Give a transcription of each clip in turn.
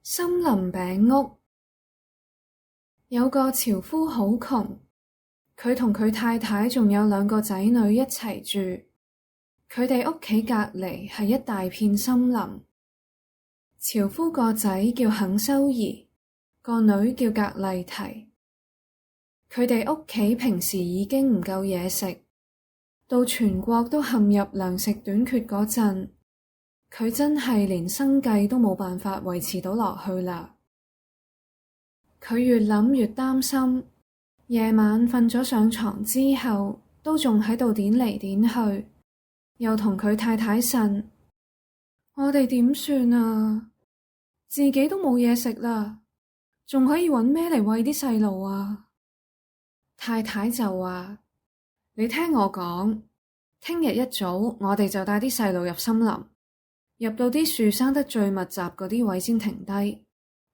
森林餅屋。有個樵夫好窮，佢同佢太太仲有2個仔女一齊住。佢哋屋企隔籬係一大片森林。樵夫個仔叫肯修儀，個女叫格麗緹。佢哋屋企平時已經唔夠嘢食，到全國都陷入糧食短缺嗰陣，佢真係連生計都冇辦法維持到落去啦。佢越諗越擔心，夜晚瞓咗上床之後，都仲喺度點嚟點去，又同佢太太呻：我哋點算啊？自己都冇嘢食啦，仲可以搵咩嚟餵啲細路啊？太太就話：你聽我講，聽日一早我哋就帶啲細路入森林，入到啲樹生得最密集嗰啲位先停低，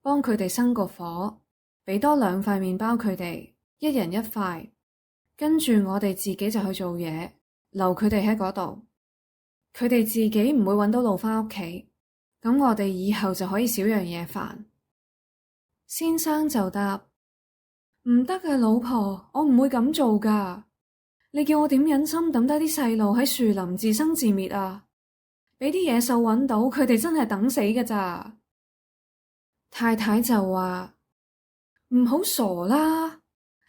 幫佢哋生個火，俾多2塊麵包佢哋，一人1塊，跟住我哋自己就去做嘢，留佢哋喺嗰度，佢哋自己唔會搵到路返屋企，咁我哋以後就可以少樣嘢煩。先生就答：唔得啊，老婆，我唔會咁做㗎。你叫我點忍心抌低啲細路喺樹林自生自滅啊？俾啲野獸搵到，佢哋真係等死㗎咋。太太就話：唔好傻啦！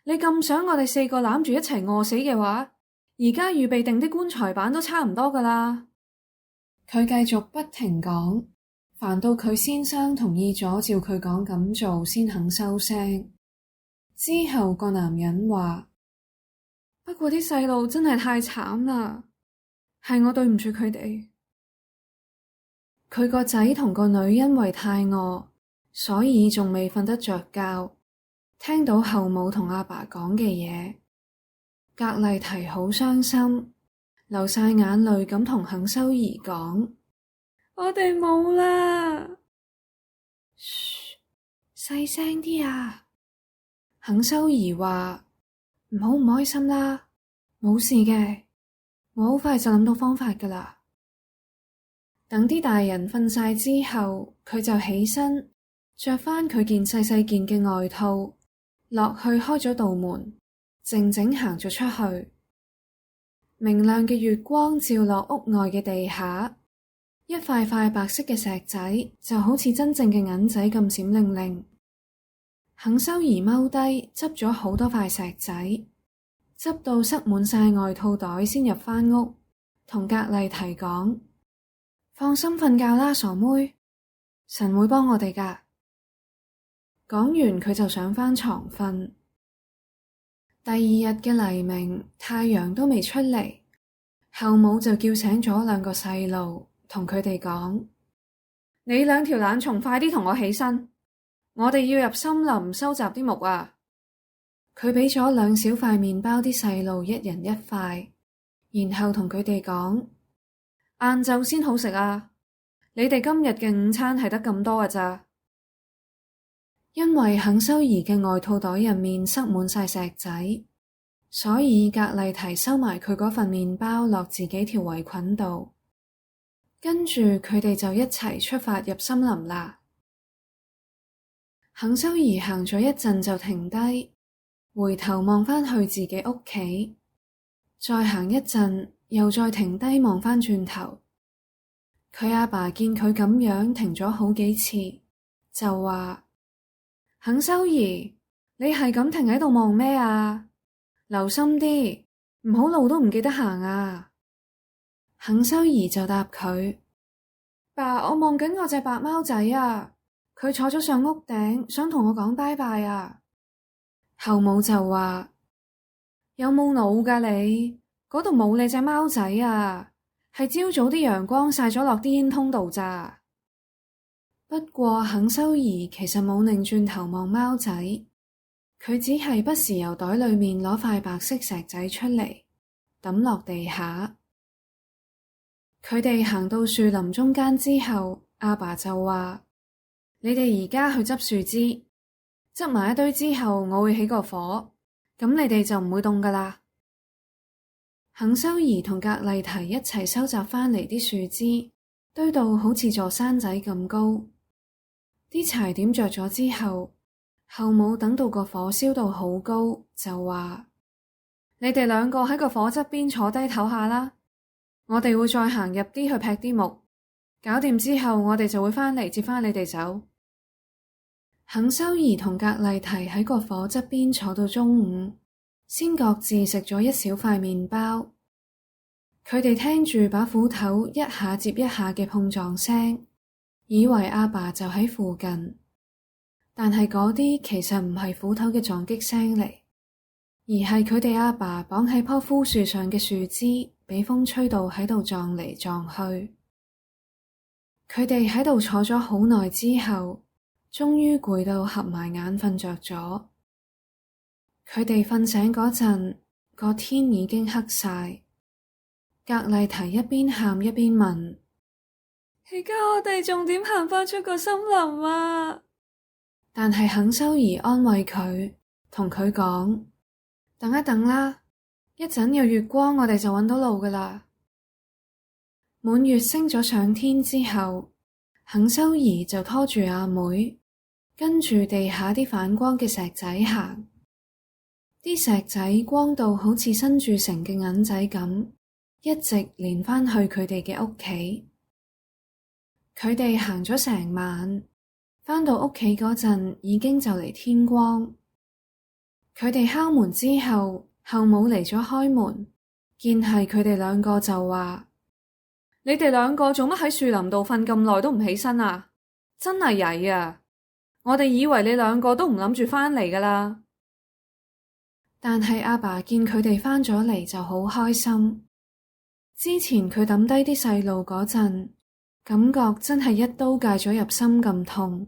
你咁想我哋4個攬住一齊餓死嘅話，而家預備定啲棺材板都差唔多㗎啦。佢繼續不停講，煩到佢先生同意咗照佢講咁做先肯收聲。之後個男人話：不過啲細路真係太慘啦，係我對唔住佢哋。佢個仔同個女因為太餓，所以仲未瞓得着覺。聽到後母同阿爸講嘅嘢，格麗緹好傷心，流晒眼淚咁同肯修儀講：我哋冇啦。噓，細聲啲啊！肯修儀話：唔好唔開心啦，冇事嘅，我好快就諗到方法㗎啦。等啲大人瞓晒之後，佢就起身，着返佢件細細件嘅外套，落去開咗道門，靜靜行咗出去。明亮嘅月光照落屋外嘅地下，一塊塊白色嘅石仔就好似真正嘅銀仔咁閃靈靈。肯修儀踎低執咗好多塊石仔，執到塞滿晒外套袋先入返屋，同格麗緹講：放心瞓覺啦，傻妹，神會幫我哋㗎。講完佢就上返床瞓。第2日嘅黎明，太陽都未出嚟，後母就叫醒咗2個細路，同佢哋講：你2條懶蟲快啲同我起身，我哋要入森林收集啲木啊！佢俾咗2小塊麵包啲細路，一人1塊，然後同佢哋講：晏晝先好食啊！你哋今日嘅午餐係得咁多㗎咋？因為肯修儀嘅外套袋入面塞滿晒石仔，所以格麗緹收埋佢嗰份麵包落自己條圍裙度，跟住佢哋就一齊出發入森林啦。肯修儀行咗一陣就停低，回頭望返去自己屋企，再行一陣又再停低望返轉頭。佢阿爸見佢咁樣停咗好幾次，就話：肯修儀，你係咁停喺度望咩啊？留心啲，唔好路都唔記得行啊！肯修儀就答佢：爸，我望緊我隻白貓仔啊，佢坐咗上屋頂，想同我講拜拜啊！後母就話：有冇腦㗎你？嗰度冇你隻貓仔啊，係朝早啲陽光曬咗落啲煙通度咋。不過肯修儀其實冇擰轉頭望貓仔，佢只係不時由袋裏面攞塊白色石仔出嚟，抌落地下。佢哋行到樹林中間之後，阿爸就話：你哋而家去執樹枝，執埋一堆之後，我會起個火，咁你哋就唔會凍㗎啦。肯修儀同格麗緹一齊收集返嚟啲樹枝，堆到好似座山仔咁高。啲柴點着咗之後，後母等到個火燒到好高，就話：你哋兩個喺個火側邊坐低唞下啦，我哋會再行入啲去劈啲木，搞掂之後我哋就會返嚟接返你哋走。肯修儀同格麗緹喺個火側邊坐到中午，先各自食咗一小塊麵包。佢哋聽住把斧頭一下接一下嘅碰撞聲，以為阿爸就喺附近，但係嗰啲其實唔係斧頭嘅撞擊聲嚟，而係佢哋阿爸綁喺棵枯樹上嘅樹枝俾風吹到喺度撞嚟撞去。佢哋喺度坐咗好耐之後，終於攰到合埋眼瞓着咗。佢哋瞓醒嗰陣，個天已經黑晒。格麗緹一邊喊一邊問：而家我哋仲點行返出個森林啊？但係肯修儀安慰佢，同佢講：等一等啦，一陣有月光我哋就搵到路㗎喇。滿月升咗上天之後，肯修儀就拖住阿妹，跟住地下啲反光嘅石仔行。啲石仔光到好似新鑄成嘅銀仔咁，一直連返去佢哋嘅屋企。佢哋行咗成晚，返到屋企嗰陣已經就嚟天光。佢哋敲門之後，後母嚟咗開門，見係佢哋兩個就話：你哋兩個做乜喺樹林度瞓咁耐都唔起身啊？真係曳啊！我哋以為你兩個都唔諗住返嚟㗎喇。但係阿爸見佢哋返咗嚟就好開心。之前佢抌低啲細路嗰陣，感覺真係一刀介咗入心咁痛。